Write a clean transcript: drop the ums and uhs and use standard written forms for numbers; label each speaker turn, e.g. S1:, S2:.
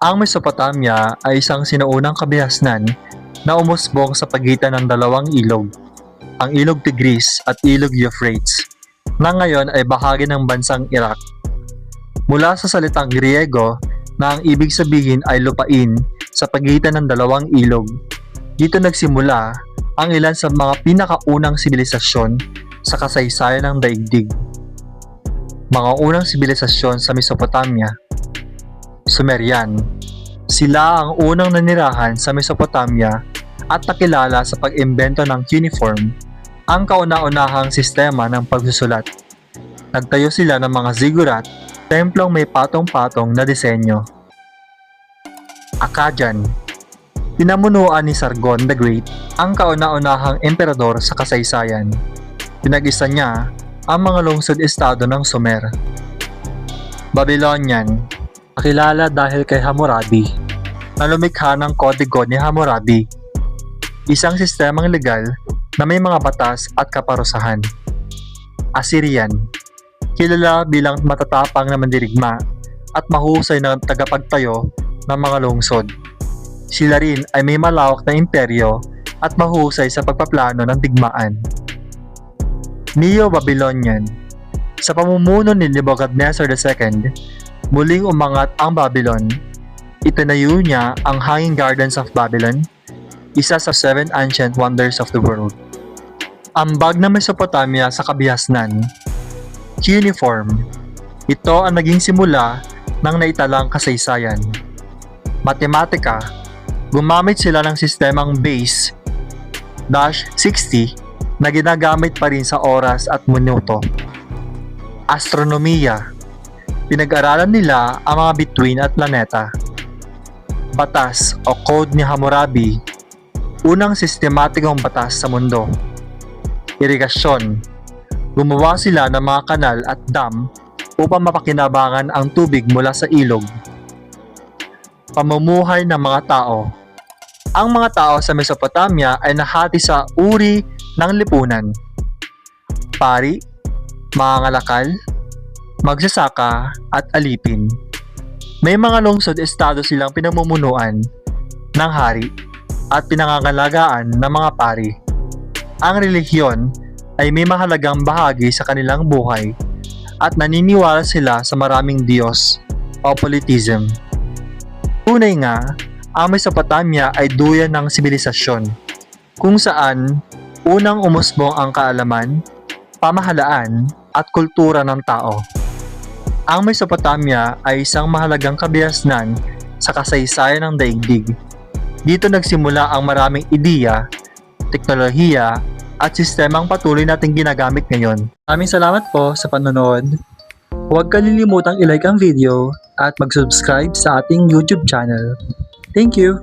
S1: Ang Mesopotamia ay isang sinaunang kabihasnan na umusbong sa pagitan ng dalawang ilog, ang Ilog Tigris at Ilog Euphrates, na ngayon ay bahagi ng bansang Iraq. Mula sa salitang Griego na ang ibig sabihin ay lupain sa pagitan ng dalawang ilog, dito nagsimula ang ilan sa mga pinakaunang sibilisasyon sa kasaysayan ng daigdig. Mga unang sibilisasyon sa Mesopotamia. Sumerian. Sila ang unang nanirahan sa Mesopotamia at nakilala sa pag-imbento ng cuneiform, ang kauna-unahang sistema ng pagsusulat. Nagtayo sila ng mga ziggurat, templong may patong-patong na disenyo. Akkadian. Pinamunuan ni Sargon the Great ang kauna-unahang emperador sa kasaysayan. Pinag-isa niya ang mga lungsod-estado ng Sumer. Babylonian. Nakilala dahil kay Hammurabi, na lumikha ng kodigo ni Hammurabi, isang sistemang legal na may mga batas at kaparusahan. Assyrian. Kilala bilang matatapang na mandirigma at mahusay na tagapagtayo ng mga lungsod. Sila rin ay may malawak na imperyo at mahusay sa pagpaplano ng digmaan. Neo-Babylonian. Sa pamumuno ni Nebuchadnezzar II, muling umangat ang Babylon. Itinayo niya ang Hanging Gardens of Babylon, isa sa 7 ancient wonders of the world. Ambag ng Mesopotamia sa kabihasnan. Cuneiform. Ito ang naging simula ng naitalang kasaysayan. Matematika. Gumamit sila ng sistemang base-60 na ginagamit pa rin sa oras at minuto. Astronomiya. Pinag-aralan nila ang mga bituin at planeta. Batas o code ni Hammurabi, unang sistematikong batas sa mundo. Irigasyon. Gumawa sila ng mga kanal at dam upang mapakinabangan ang tubig mula sa ilog. Pamumuhay ng mga tao. Ang mga tao sa Mesopotamia ay nahati sa uri ng lipunan. Pari, mga ngalakal, magsasaka at alipin. May mga lungsod-estado silang pinamumunuan ng hari at pinangangalagaan ng mga pari. Ang relihiyon ay may mahalagang bahagi sa kanilang buhay at naniniwala sila sa maraming Diyos o polytheism. Tunay nga, ang Mesopotamia ay duyan ng sibilisasyon kung saan unang umusbong ang kaalaman, pamahalaan at kultura ng tao. Ang Mesopotamia ay isang mahalagang kabihasnan sa kasaysayan ng daigdig. Dito nagsimula ang maraming ideya, teknolohiya, at sistemang patuloy nating ginagamit ngayon. Maraming salamat po sa panonood. Huwag kalilimutang i-like ang video at mag-subscribe sa ating YouTube channel. Thank you!